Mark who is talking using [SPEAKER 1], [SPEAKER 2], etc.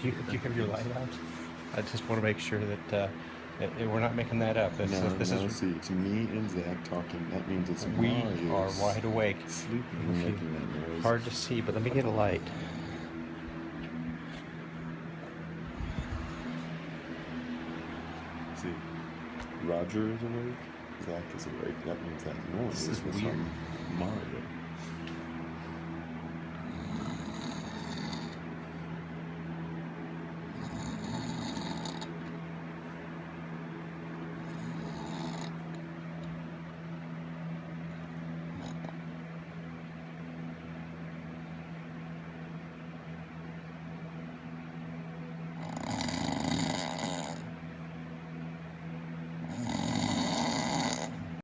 [SPEAKER 1] Do you have your light out? I just want to make sure that we're not making that up. This is
[SPEAKER 2] see, to me and Zach talking, that means it's
[SPEAKER 1] we
[SPEAKER 2] Marius
[SPEAKER 1] are wide awake.
[SPEAKER 2] sleeping and making that noise.
[SPEAKER 1] Hard to see, but let me get a light.
[SPEAKER 2] See, Roger is awake, Zach is awake. That means that noise
[SPEAKER 1] This is
[SPEAKER 2] was
[SPEAKER 1] weird.
[SPEAKER 2] from Mario.